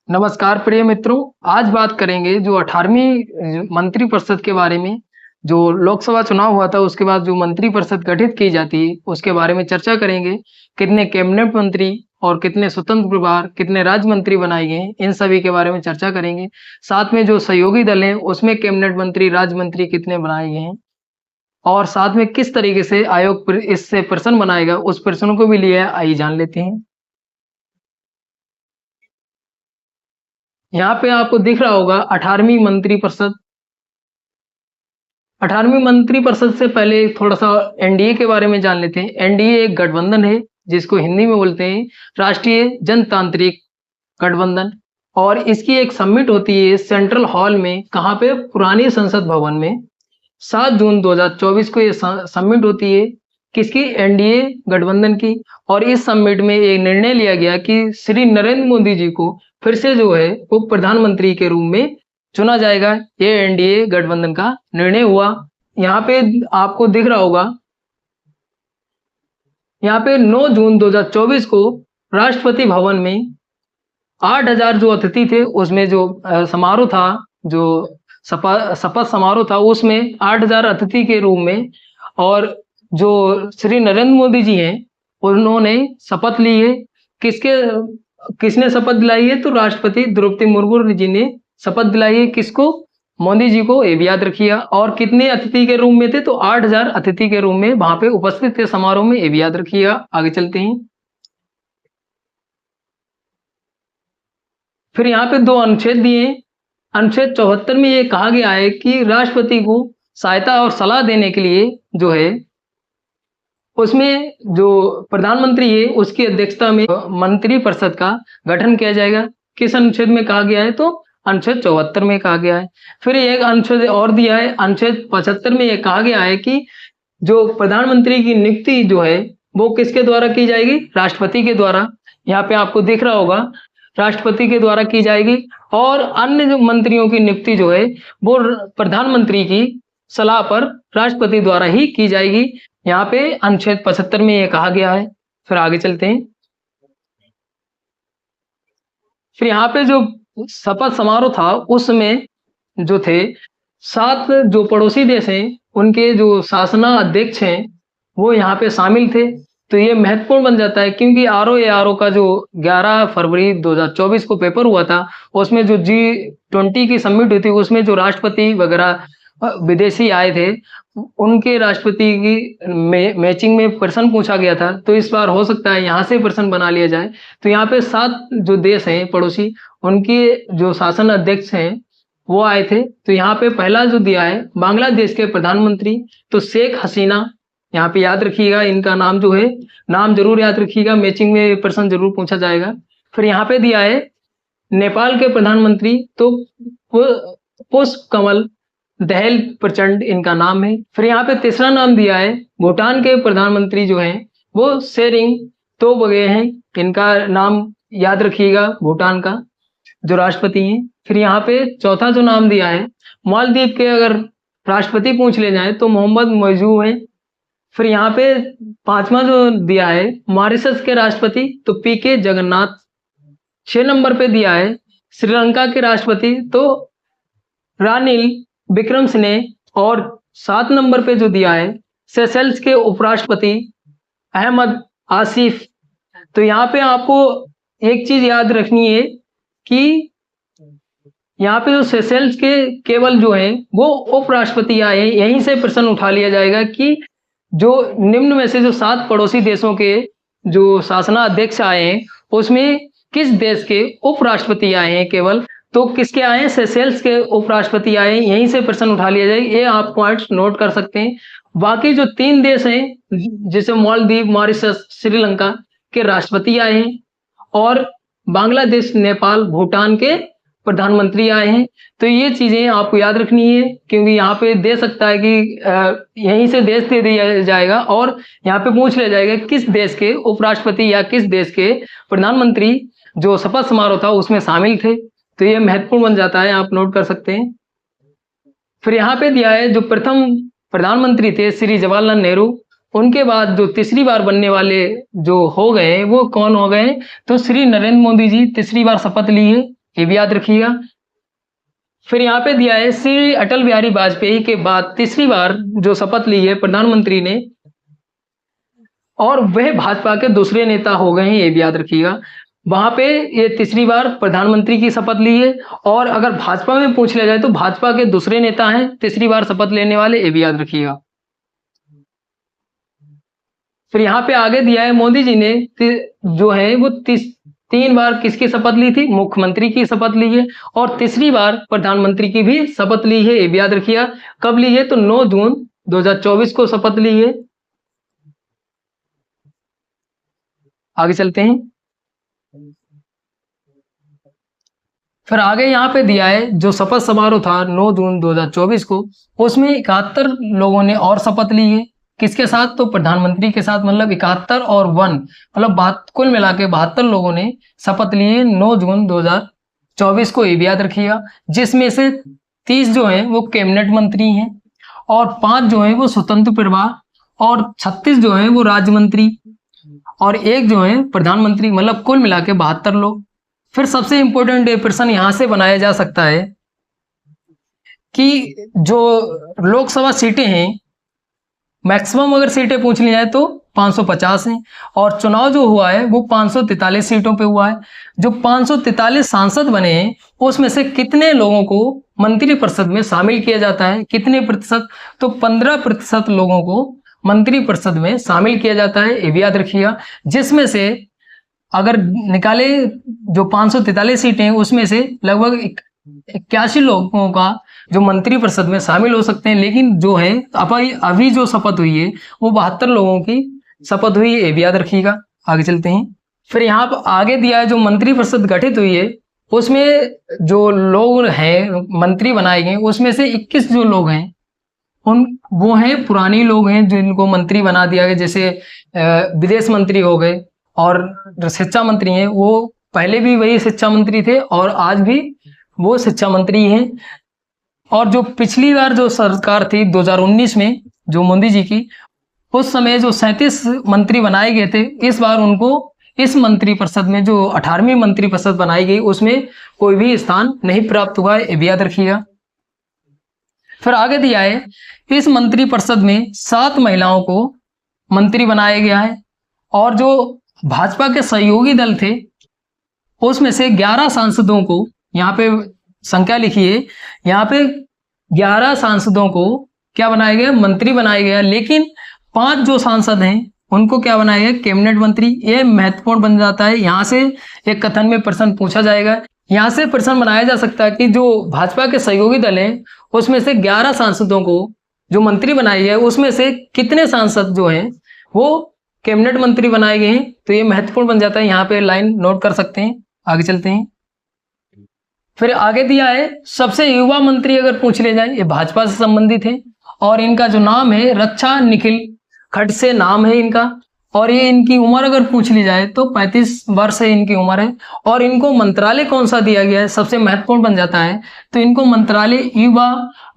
नमस्कार प्रिय मित्रों। आज बात करेंगे जो 18वीं मंत्रिपरिषद के बारे में। जो लोकसभा चुनाव हुआ था उसके बाद जो मंत्रिपरिषद गठित की जाती है उसके बारे में चर्चा करेंगे। कितने कैबिनेट मंत्री और कितने स्वतंत्र प्रभार, कितने राज्य मंत्री बनाए गए हैं, इन सभी के बारे में चर्चा करेंगे। साथ में जो सहयोगी दल हैं उसमें कैबिनेट मंत्री, राज्य मंत्री कितने बनाए गए हैं और साथ में किस तरीके से आयोग इससे प्रश्न बनाएगा, उस प्रश्नों को भी लिया है। आइए जान लेते हैं। यहाँ पे आपको दिख रहा होगा 18वीं मंत्रिपरिषद। 18वीं मंत्रिपरिषद से पहले थोड़ा सा एनडीए के बारे में जान लेते हैं। एनडीए एक गठबंधन है जिसको हिंदी में बोलते हैं राष्ट्रीय जनतांत्रिक गठबंधन। और इसकी एक समिट होती है सेंट्रल हॉल में, कहाँ पे, पुरानी संसद भवन में। 7 जून 2024 को ये समिट होती है किसकी, एनडीए गठबंधन की। और इस समिट में एक निर्णय लिया गया कि श्री नरेंद्र मोदी जी को फिर से जो है वो प्रधानमंत्री के रूप में चुना जाएगा। ये एनडीए गठबंधन का निर्णय हुआ। यहाँ पे आपको दिख रहा होगा, यहाँ पे 9 जून 2024 को राष्ट्रपति भवन में 8000 जो अतिथि थे उसमें जो समारोह था, जो शपथ समारोह था, उसमें 8000 अतिथि के रूप में। और जो श्री नरेंद्र मोदी जी हैं उन्होंने शपथ ली है। किसने शपथ दिलाई है, तो राष्ट्रपति द्रौपदी मुर्मू जी ने शपथ दिलाई है। किसको, मोदी जी को, ये भी याद रखिएगा। और कितने अतिथि के रूप में थे, तो 8000 अतिथि के रूप में वहां पे उपस्थित थे समारोह में, ये भी याद रखिएगा। आगे चलते हैं। फिर यहाँ पे 2 अनुच्छेद दिए। अनुच्छेद 74 में ये कहा गया है कि राष्ट्रपति को सहायता और सलाह देने के लिए जो है उसमें जो प्रधानमंत्री है उसकी अध्यक्षता में मंत्रिपरिषद का गठन किया जाएगा। किस अनुच्छेद में कहा गया है, तो अनुच्छेद 74 में कहा गया है। फिर एक अनुच्छेद और दिया है, अनुच्छेद 75 में यह कहा गया है कि जो प्रधानमंत्री की नियुक्ति जो है वो किसके द्वारा की जाएगी, राष्ट्रपति के द्वारा। यहाँ पे आपको दिख रहा होगा, राष्ट्रपति के द्वारा की जाएगी। और अन्य जो मंत्रियों की नियुक्ति जो है वो प्रधानमंत्री की सलाह पर राष्ट्रपति द्वारा ही की जाएगी। यहाँ पे अनुच्छेद 75 में ये कहा गया है। फिर आगे चलते हैं। फिर यहाँ पे जो शपथ समारोह था उसमें जो थे 7 जो पड़ोसी देश हैं उनके जो शासना अध्यक्ष हैं वो यहाँ पे शामिल थे। तो ये महत्वपूर्ण बन जाता है क्योंकि आरओ का जो 11 फरवरी 2024 को पेपर हुआ था उसमें जो G20 की समिट हुई थी उसमें जो राष्ट्रपति वगैरह विदेशी आए थे उनके राष्ट्रपति की मैचिंग में प्रश्न पूछा गया था। तो इस बार हो सकता है यहाँ से प्रश्न बना लिया जाए। तो यहाँ पे 7 जो देश हैं पड़ोसी, उनके जो शासन अध्यक्ष हैं वो आए थे। तो यहाँ पे पहला जो दिया है बांग्लादेश के प्रधानमंत्री, तो शेख हसीना, यहाँ पे याद रखिएगा इनका नाम जो है, नाम जरूर याद रखिएगा, मैचिंग में प्रश्न जरूर पूछा जाएगा। फिर यहाँ पे दिया है नेपाल के प्रधानमंत्री, तो पुष्प कमल दहल प्रचंड इनका नाम है। फिर यहाँ पे तीसरा नाम दिया है भूटान के प्रधानमंत्री जो हैं वो शेरिंग तोबगे हैं, इनका नाम याद रखिएगा, भूटान का जो राष्ट्रपति हैं। फिर यहाँ पे चौथा जो नाम दिया है मालदीव के अगर राष्ट्रपति पूछ ले जाए तो मोहम्मद मौजू हैं। फिर यहाँ पे 5वां जो दिया है मॉरिशस के राष्ट्रपति, तो पीके जगन्नाथ। 6 नंबर पे दिया है श्रीलंका के राष्ट्रपति, तो रानिल विक्रमसिंहे। और 7 नंबर पे जो दिया है सेशेल्स के उपराष्ट्रपति अहमद आसिफ। तो यहाँ पे आपको एक चीज याद रखनी है कि यहाँ पे जो सेशेल्स के केवल जो है वो उपराष्ट्रपति आए हैं। यहीं से प्रश्न उठा लिया जाएगा कि जो निम्न में से जो 7 पड़ोसी देशों के जो शासना अध्यक्ष आए हैं उसमें किस देश के उपराष्ट्रपति आए हैं केवल, तो किसके आए हैं, सेशेल्स के उपराष्ट्रपति आए हैं। यहीं से प्रश्न उठा लिया जाए, ये आप पॉइंट्स नोट कर सकते हैं। बाकी जो 3 देश हैं जैसे मालदीव, मॉरिशस, श्रीलंका के राष्ट्रपति आए हैं और बांग्लादेश, नेपाल, भूटान के प्रधानमंत्री आए हैं। तो ये चीजें आपको याद रखनी है क्योंकि यहाँ पे दे सकता है कि यहीं से देश दे दिया जाएगा और यहाँ पे पूछ लिया जाएगा किस देश के उपराष्ट्रपति या किस देश के प्रधानमंत्री जो शपथ समारोह था उसमें शामिल थे। तो ये महत्वपूर्ण बन जाता है, आप नोट कर सकते हैं। फिर यहाँ पे दिया है जो प्रथम प्रधानमंत्री थे श्री जवाहरलाल नेहरू, उनके बाद जो तीसरी बार बनने वाले जो हो गए वो कौन हो गए, तो श्री नरेंद्र मोदी जी तीसरी बार शपथ ली है। ये भी याद रखिएगा। फिर यहाँ पे दिया है श्री अटल बिहारी वाजपेयी के बाद तीसरी बार जो शपथ ली है प्रधानमंत्री ने, और वह भाजपा के दूसरे नेता हो गए हैं, ये भी याद रखिएगा। वहां पे ये तीसरी बार प्रधानमंत्री की शपथ ली है, और अगर भाजपा में पूछ लिया जाए तो भाजपा के दूसरे नेता हैं तीसरी बार शपथ लेने वाले, ये भी याद रखिएगा। फिर यहाँ पे आगे दिया है मोदी जी ने जो है वो 3 बार किसकी शपथ ली थी, मुख्यमंत्री की शपथ ली है, और तीसरी बार प्रधानमंत्री की भी शपथ ली है, ये भी याद रखिएगा। कब ली है, तो 9 जून 2024 को शपथ ली है। आगे चलते हैं। फिर आगे यहाँ पे दिया है जो शपथ समारोह था 9 जून 2024 को, उसमें 71 लोगों ने और शपथ ली है। किसके साथ, तो प्रधानमंत्री के साथ, मतलब 71 और 1 मतलब कुल मिला के 72 लोगों ने शपथ ली है 9 जून 2024 को, ये भी याद रखिएगा। जिसमें से 30 जो हैं वो कैबिनेट मंत्री हैं, और 5 जो हैं वो स्वतंत्र प्रभार, और 36 जो हैं वो राज्य मंत्री, और 1 जो है प्रधानमंत्री, मतलब कुल मिला के 72 लोग। फिर सबसे इंपॉर्टेंट प्रश्न यहां से बनाया जा सकता है कि जो लोकसभा सीटें हैं, मैक्सिमम अगर सीटें पूछ ली जाए तो 550 हैं, और चुनाव जो हुआ है वो 543 सीटों पे हुआ है। जो 543 सांसद बने हैं उसमें से कितने लोगों को मंत्रिपरिषद में शामिल किया जाता है, कितने प्रतिशत, तो 15% लोगों को मंत्रिपरिषद में शामिल किया जाता है, ये भी याद रखिएगा। जिसमें से अगर निकाले जो 543 सीटें हैं उसमें से लगभग 81 लोगों का जो मंत्रिपरिषद में शामिल हो सकते हैं, लेकिन जो है अभी जो शपथ हुई है वो 72 लोगों की शपथ हुई है, ये भी याद रखिएगा। आगे चलते हैं। फिर यहाँ पर आगे दिया है जो मंत्रिपरिषद गठित हुई है उसमें जो लोग हैं मंत्री बनाए गए उसमें से 21 जो लोग हैं वो हैं पुराने लोग हैं जिनको मंत्री बना दिया गया, जैसे विदेश मंत्री हो गए, और शिक्षा मंत्री हैं वो पहले भी वही शिक्षा मंत्री थे और आज भी वो शिक्षा मंत्री हैं। और जो पिछली बार जो सरकार थी 2019 में जो मोदी जी की, उस समय जो 37 मंत्री बनाए गए थे, इस बार उनको इस मंत्रिपरिषद में जो 18वीं मंत्रिपरिषद बनाई गई उसमें कोई भी स्थान नहीं प्राप्त हुआ है, ये भी याद रखिएगा। फिर आगे दिया है इस मंत्रिपरिषद में 7 महिलाओं को मंत्री बनाया गया है, और जो भाजपा के सहयोगी दल थे उसमें से 11 सांसदों को, यहाँ पे संख्या लिखी है, यहाँ पे 11 सांसदों को क्या बनाया गया, मंत्री बनाया गया, लेकिन 5 जो सांसद हैं उनको क्या बनाया गया, कैबिनेट मंत्री। ये महत्वपूर्ण बन जाता है, यहाँ से एक कथन में प्रश्न पूछा जाएगा। यहाँ से प्रश्न बनाया जा सकता है कि जो भाजपा के सहयोगी दल हैं उसमें से 11 सांसदों को जो मंत्री बनाए गए उसमें से कितने सांसद जो हैं वो कैबिनेट मंत्री बनाए गए हैं, तो ये महत्वपूर्ण बन जाता है, यहाँ पे लाइन नोट कर सकते हैं। आगे चलते हैं। फिर आगे दिया है सबसे युवा मंत्री अगर पूछ ले जाए, ये भाजपा से संबंधित है, और इनका जो नाम है रक्षा निखिल खडसे नाम है इनका, और ये इनकी उम्र अगर पूछ ली जाए तो 35 वर्ष है इनकी उम्र है। और इनको मंत्रालय कौन सा दिया गया है, सबसे महत्वपूर्ण बन जाता है, तो इनको मंत्रालय युवा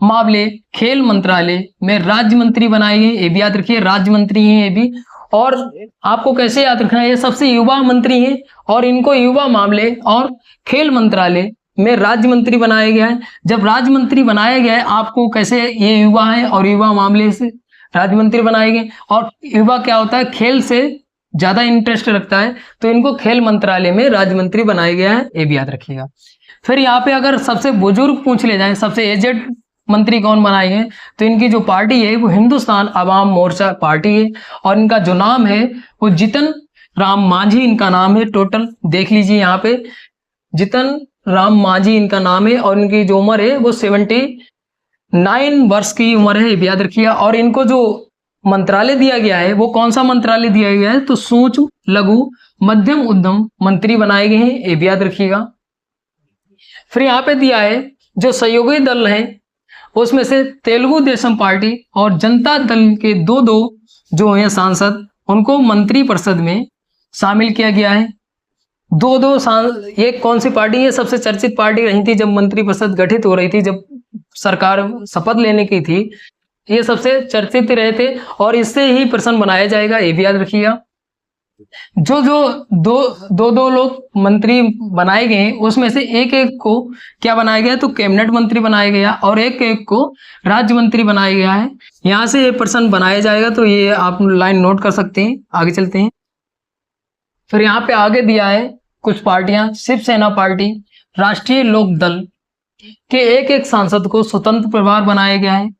मामले खेल मंत्रालय में राज्य मंत्री बनाए गए, ये भी याद रखिए, राज्य मंत्री हैं ये भी। और आपको कैसे याद रखना है, ये सबसे युवा मंत्री हैं और इनको युवा मामले और खेल मंत्रालय में राज्य मंत्री बनाया गया है। जब राज्य मंत्री बनाया गया है, आपको कैसे ये युवा है और युवा मामले से राज्य मंत्री बनाए गए, और युवा क्या होता है, खेल से ज्यादा इंटरेस्ट रखता है, तो इनको खेल मंत्रालय में राज्य मंत्री बनाया गया है, ये भी याद रखिएगा। फिर यहाँ पे अगर सबसे बुजुर्ग पूछ ले जाए, सबसे एजेड मंत्री कौन बनाए गए, तो इनकी जो पार्टी है वो हिंदुस्तान अवाम मोर्चा पार्टी है, और इनका जो नाम है वो जितन राम मांझी इनका नाम है। टोटल देख लीजिए यहाँ पे जितन राम मांझी इनका नाम है, और इनकी जो उम्र है वो 79 वर्ष की उम्र है, ये भी याद रखिएगा। और इनको जो मंत्रालय दिया गया है वो कौन सा मंत्रालय दिया गया है, तो सूक्ष्म लघु मध्यम उद्यम मंत्री बनाए गए हैं, ये भी याद रखिएगा। फिर यहाँ पे दिया है जो सहयोगी दल हैं उसमें से तेलुगु देशम पार्टी और जनता दल के 2-2 जो हैं सांसद, उनको मंत्रिपरिषद में शामिल किया गया है। 2-2 ये कौन सी पार्टी है, सबसे चर्चित पार्टी रही थी जब मंत्रिपरिषद गठित हो रही थी, जब सरकार शपथ लेने की थी, ये सबसे चर्चित रहे थे, और इससे ही प्रश्न बनाया जाएगा, ये भी याद रखिएगा। जो जो दो दो दो लोग मंत्री बनाए गए हैं, उसमें से एक एक को क्या बनाया गया, तो कैबिनेट मंत्री बनाया गया और एक एक को राज्य मंत्री बनाया गया है। यहाँ से ये प्रश्न बनाया जाएगा, तो ये आप लाइन नोट कर सकते हैं। आगे चलते हैं। फिर यहाँ पे आगे दिया है कुछ पार्टियां। शिवसेना पार्टी, राष्ट्रीय लोक दल के एक एक सांसद को स्वतंत्र प्रभार बनाया गया है।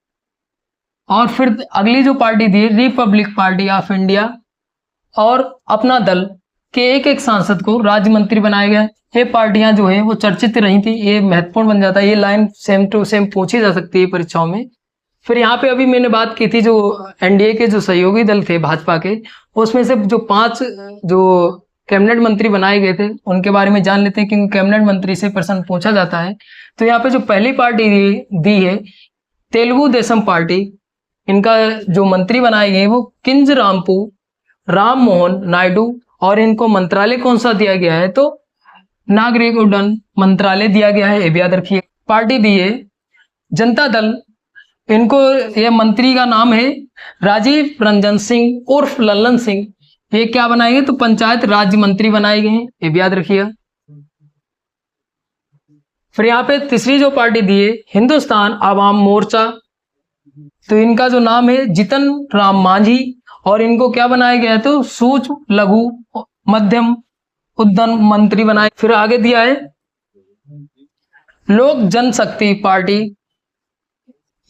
और फिर अगली जो party the, Republic party of India और अपना दल के एक एक सांसद को राज्य मंत्री बनाया गया है। ये पार्टियां जो है वो चर्चित रही थी, ये महत्वपूर्ण बन जाता है। ये लाइन सेम टू सेम पूछी जा सकती है परीक्षाओं में। फिर यहाँ पे अभी मैंने बात की थी जो एनडीए के जो सहयोगी दल थे भाजपा के, उसमें से जो 5 जो कैबिनेट मंत्री बनाए गए थे उनके बारे में जान लेते हैं, क्योंकि कैबिनेट मंत्री से प्रश्न पूछा जाता है। तो यहाँ पे जो पहली पार्टी दी है तेलुगु देशम पार्टी, इनका जो मंत्री बनाए गए वो किंजरामपू राम मोहन नायडू, और इनको मंत्रालय कौन सा दिया गया है, तो नागरिक उड्डयन मंत्रालय दिया गया है, ये भी याद रखिए। पार्टी दी है जनता दल, इनको ये मंत्री का नाम है राजीव रंजन सिंह उर्फ लल्लन सिंह। ये क्या बनाए गए, तो पंचायत राज्य मंत्री बनाए गए हैं, ये भी याद रखिएगा। फिर यहाँ पे तीसरी जो पार्टी दी है हिंदुस्तान आवाम मोर्चा, तो इनका जो नाम है जितन राम मांझी, और इनको क्या बनाया गया है, तो सूक्ष्म लघु मध्यम उद्यम मंत्री बनाए। फिर आगे दिया है लोक जनशक्ति पार्टी,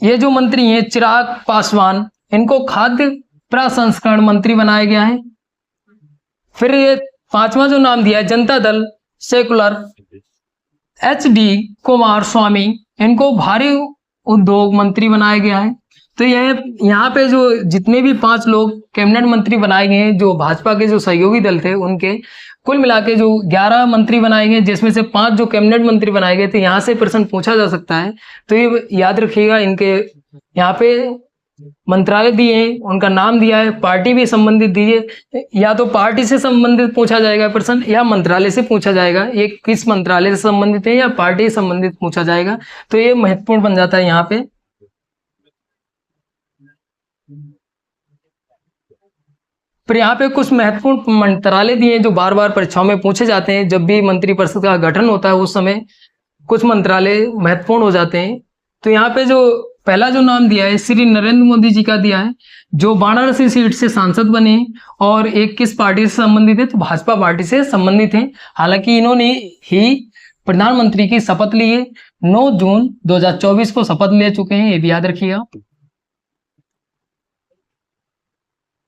ये जो मंत्री हैं चिराग पासवान, इनको खाद्य प्रसंस्करण मंत्री बनाया गया है। फिर ये पांचवा जो नाम दिया है जनता दल सेकुलर, एच.डी. कुमार स्वामी, इनको भारी उद्योग मंत्री बनाया गया है। तो यह यहाँ पे जो जितने भी 5 लोग कैबिनेट मंत्री बनाए गए हैं जो भाजपा के जो सहयोगी दल थे, उनके कुल मिला के जो 11 मंत्री बनाए गए, जिसमें से 5 जो कैबिनेट मंत्री बनाए गए थे। यहाँ से प्रश्न पूछा जा सकता है, तो ये याद रखिएगा। इनके यहाँ पे मंत्रालय दिए हैं, उनका नाम दिया है, पार्टी भी संबंधित दी है। या तो पार्टी से संबंधित पूछा जाएगा प्रश्न, या मंत्रालय से पूछा जाएगा, ये किस मंत्रालय से संबंधित है या पार्टी से संबंधित पूछा जाएगा, तो ये महत्वपूर्ण बन जाता है यहाँ पे। फिर यहाँ पे कुछ महत्वपूर्ण मंत्रालय दिए हैं जो बार बार परीक्षाओं में पूछे जाते हैं। जब भी मंत्रिपरिषद का गठन होता है उस समय कुछ मंत्रालय महत्वपूर्ण हो जाते हैं। तो यहाँ पे जो पहला जो नाम दिया है श्री नरेंद्र मोदी जी का दिया है, जो वाराणसी सीट से सांसद बने हैं, और एक किस पार्टी से संबंधित है, तो भाजपा पार्टी से संबंधित है। हालांकि इन्होंने ही प्रधानमंत्री की शपथ ली है, 9 जून 2024 को शपथ ले चुके हैं, ये भी याद रखिएगा।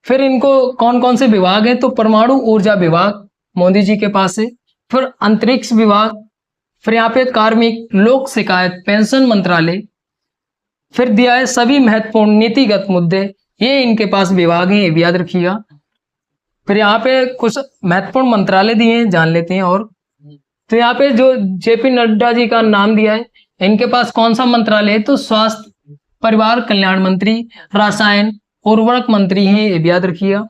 फिर इनको कौन कौन से विभाग है, तो परमाणु ऊर्जा विभाग मोदी जी के पास है। फिर अंतरिक्ष विभाग, फिर यहाँ पे कार्मिक लोक शिकायत पेंशन मंत्रालय, फिर दिया है सभी महत्वपूर्ण नीतिगत मुद्दे, ये इनके पास विभाग है, ये भी याद रखिएगा। फिर यहाँ पे कुछ महत्वपूर्ण मंत्रालय दिए हैं, जान लेते हैं। और तो यहाँ पे जो जेपी नड्डा जी का नाम दिया है, इनके पास कौन सा मंत्रालय है, तो स्वास्थ्य परिवार कल्याण मंत्री, रसायन उर्वरक मंत्री हैं, ये भी याद रखिएगा।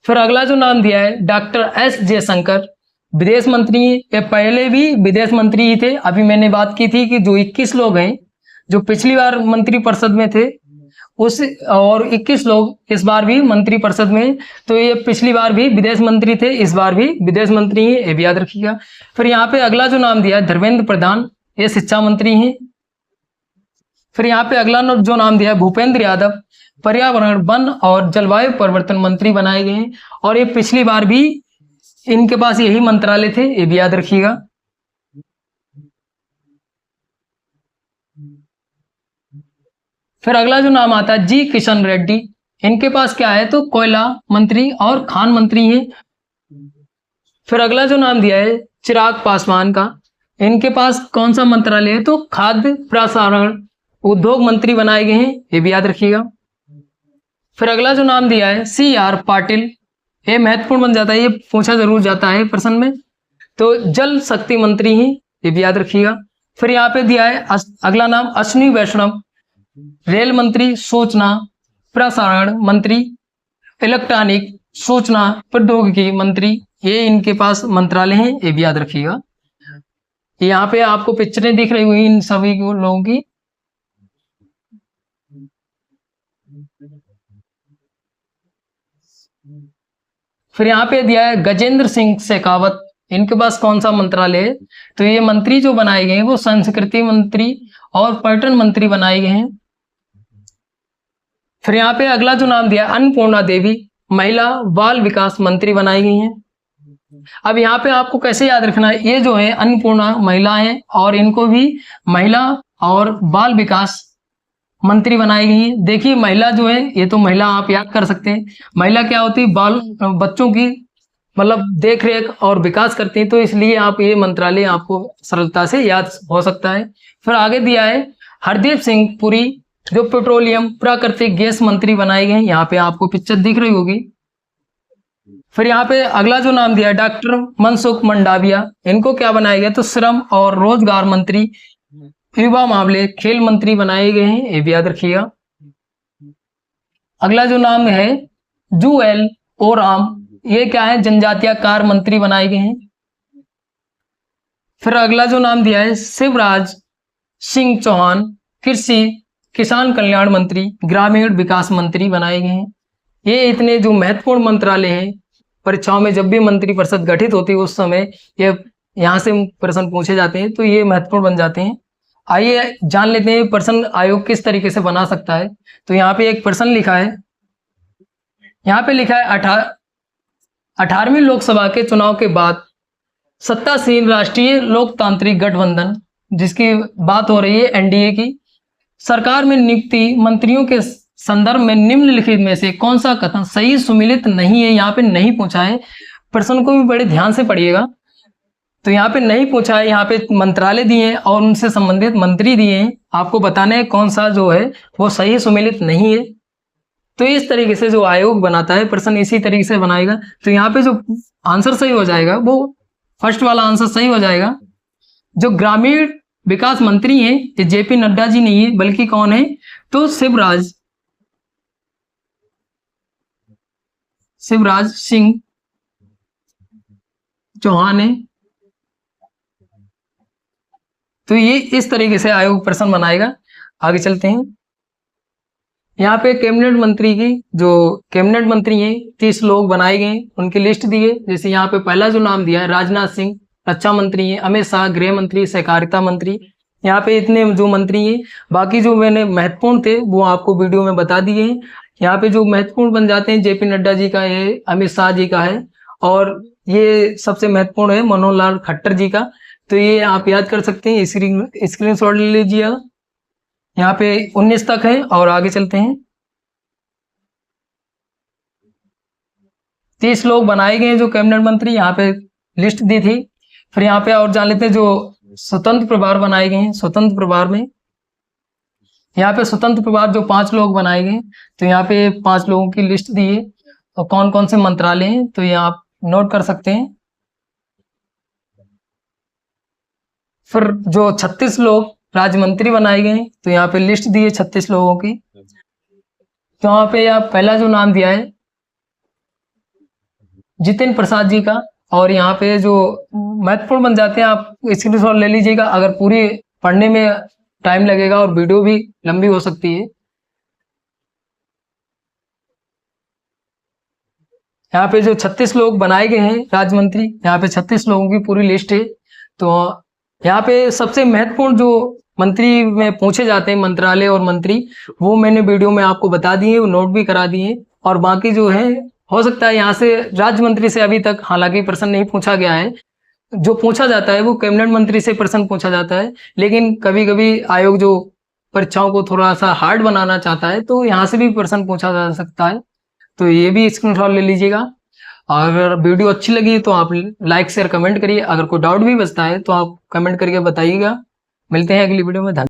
फिर अगला जो नाम दिया है डॉक्टर एस जयशंकर, विदेश मंत्री हैं। ये पहले भी विदेश मंत्री ही थे। अभी मैंने बात की थी कि जो 21 लोग हैं जो पिछली बार मंत्रिपरिषद में थे, उस और 21 लोग इस बार भी मंत्रिपरिषद में, तो ये पिछली बार भी विदेश मंत्री थे, इस बार भी विदेश मंत्री हैं, ये भी याद रखिएगा। फिर यहाँ पे अगला जो नाम दिया है धर्मेंद्र प्रधान, ये शिक्षा मंत्री हैं। फिर यहाँ पे अगला जो नाम दिया है भूपेंद्र यादव, पर्यावरण वन और जलवायु परिवर्तन मंत्री बनाए गए हैं, और ये पिछली बार भी इनके पास यही मंत्रालय थे, ये भी याद रखिएगा। फिर अगला जो नाम आता है जी किशन रेड्डी, इनके पास क्या है, तो कोयला मंत्री और खान मंत्री हैं। फिर अगला जो नाम दिया है चिराग पासवान का, इनके पास कौन सा मंत्रालय है, तो खाद्य प्रसारण उद्योग मंत्री बनाए गए हैं, ये भी याद रखिएगा। फिर अगला जो नाम दिया है CR पाटिल, ये महत्वपूर्ण बन जाता है, ये पूछा जरूर जाता है प्रश्न में, तो जल शक्ति मंत्री हैं, ये भी याद रखिएगा। फिर यहाँ पे दिया है अगला नाम अश्विनी वैष्णव, रेल मंत्री, सूचना प्रसारण मंत्री, इलेक्ट्रॉनिक सूचना प्रौद्योगिकी मंत्री, ये इनके पास मंत्रालय हैं, ये भी याद रखिएगा। यहाँ पे आपको पिक्चरें दिख रही हुई इन सभी लोगों की। फिर यहाँ पे दिया है गजेंद्र सिंह शेखावत, इनके पास कौन सा मंत्रालय है? तो ये मंत्री जो बनाए गए हैं वो संस्कृति मंत्री और पर्यटन मंत्री बनाए गए हैं। फिर यहाँ पे अगला जो नाम दिया अन्नपूर्णा देवी, महिला बाल विकास मंत्री बनाई गई हैं। अब यहाँ पे आपको कैसे याद रखना है, ये जो है अन्नपूर्णा महिला है और इनको भी महिला और बाल विकास मंत्री बनाई गई है। देखिए महिला जो है, ये तो महिला आप याद कर सकते हैं, महिला क्या होती है, बाल बच्चों की मतलब देख रेख और विकास करती है, तो इसलिए आप ये मंत्रालय आपको सरलता से याद हो सकता है। फिर आगे दिया है हरदीप सिंह पुरी, जो पेट्रोलियम प्राकृतिक गैस मंत्री बनाए गए हैं, यहाँ पे आपको पिक्चर दिख रही होगी। फिर यहाँ पे अगला जो नाम दिया है डॉक्टर मनसुख मंडाविया, इनको क्या बनाया गया, तो श्रम और रोजगार मंत्री, युवा मामले खेल मंत्री बनाए गए हैं, ये भी याद रखिएगा। अगला जो नाम है जूएल ओराम, ये क्या है, जनजातीय कार्य मंत्री बनाए गए हैं। फिर अगला जो नाम दिया है शिवराज सिंह चौहान, कृषि किसान कल्याण मंत्री, ग्रामीण विकास मंत्री बनाए गए हैं। ये इतने जो महत्वपूर्ण मंत्रालय हैं, परीक्षाओं में जब भी मंत्री परिषद गठित होती है उस समय ये यहाँ से प्रश्न पूछे जाते हैं, तो ये महत्वपूर्ण बन जाते हैं। आइए जान लेते हैं प्रश्न आयोग किस तरीके से बना सकता है। तो यहाँ पे एक प्रश्न लिखा है, यहाँ पे लिखा है 18वीं लोकसभा के चुनाव के बाद सत्तासीन राष्ट्रीय लोकतांत्रिक गठबंधन, जिसकी बात हो रही है एनडीए की, सरकार में नियुक्ति मंत्रियों के संदर्भ में निम्नलिखित में से कौन सा कथन सही सुमिलित नहीं है। यहाँ पे नहीं पूछा है, प्रश्न को भी बड़े ध्यान से पढ़िएगा। तो यहाँ पे नहीं पूछा है, यहाँ पे मंत्रालय दिए हैं और उनसे संबंधित मंत्री दिए हैं, आपको बताना है कौन सा जो है वो सही सुमिलित नहीं है। तो इस तरीके से जो आयोग बनाता है प्रश्न इसी तरीके से बनाएगा। तो यहाँ पे जो आंसर सही हो जाएगा वो फर्स्ट वाला आंसर सही हो जाएगा। जो ग्रामीण विकास मंत्री हैं ये जेपी नड्डा जी नहीं है, बल्कि कौन है, तो शिवराज सिंह चौहान है। तो ये इस तरीके से आयोग प्रश्न बनाएगा। आगे चलते हैं, यहाँ पे कैबिनेट मंत्री की जो कैबिनेट मंत्री हैं 30 लोग बनाए गए, उनकी लिस्ट दी है। जैसे यहाँ पे पहला जो नाम दिया है राजनाथ सिंह, रक्षा मंत्री हैं, अमित शाह गृह मंत्री, सहकारिता मंत्री, यहाँ पे इतने जो मंत्री हैं। बाकी जो मैंने महत्वपूर्ण थे वो आपको वीडियो में बता दिए हैं। यहाँ पे जो महत्वपूर्ण बन जाते हैं जेपी नड्डा जी का है, अमित शाह जी का है, और ये सबसे महत्वपूर्ण है मनोहर लाल खट्टर जी का। तो ये आप याद कर सकते हैं, स्क्रीनशॉट ले लीजिए। यहाँ पे 19 तक है और आगे चलते हैं। 30 लोग बनाए गए जो कैबिनेट मंत्री, यहाँ पे लिस्ट दी थी। फिर यहाँ पे और जान लेते हैं जो स्वतंत्र प्रभार बनाए गए हैं। स्वतंत्र प्रभार में यहाँ पे स्वतंत्र प्रभार जो 5 लोग बनाए गए, तो यहाँ पे 5 लोगों की लिस्ट दी है और कौन कौन से मंत्रालय हैं, तो ये आप नोट कर सकते हैं। फिर जो 36 लोग राज्य मंत्री बनाए गए, तो यहाँ पे लिस्ट दी है 36 लोगों की। तो यहाँ पे आप पहला जो नाम दिया है जितेंद्र प्रसाद जी का, और यहाँ पे जो महत्वपूर्ण बन जाते हैं आप स्क्रीनशॉट ले लीजिएगा, अगर पूरी पढ़ने में टाइम लगेगा और वीडियो भी लंबी हो सकती है। यहाँ पे जो 36 लोग बनाए गए हैं राज्य मंत्री, यहाँ पे 36 लोगों की पूरी लिस्ट है। तो यहाँ पे सबसे महत्वपूर्ण जो मंत्री में पूछे जाते हैं मंत्रालय और मंत्री, वो मैंने वीडियो में आपको बता दिए, वो नोट भी करा दिए। और बाकी जो है हो सकता है यहाँ से राज्य मंत्री से अभी तक हालांकि प्रश्न नहीं पूछा गया है, जो पूछा जाता है वो कैबिनेट मंत्री से प्रश्न पूछा जाता है। लेकिन कभी कभी आयोग जो परीक्षाओं को थोड़ा सा हार्ड बनाना चाहता है तो यहाँ से भी प्रश्न पूछा जा सकता है। तो ये भी स्क्रीनशॉट ले लीजिएगा। अगर वीडियो अच्छी लगी तो आप लाइक शेयर कमेंट करिए, अगर कोई डाउट भी बचता है तो आप कमेंट करके बताइएगा। मिलते हैं अगली वीडियो में।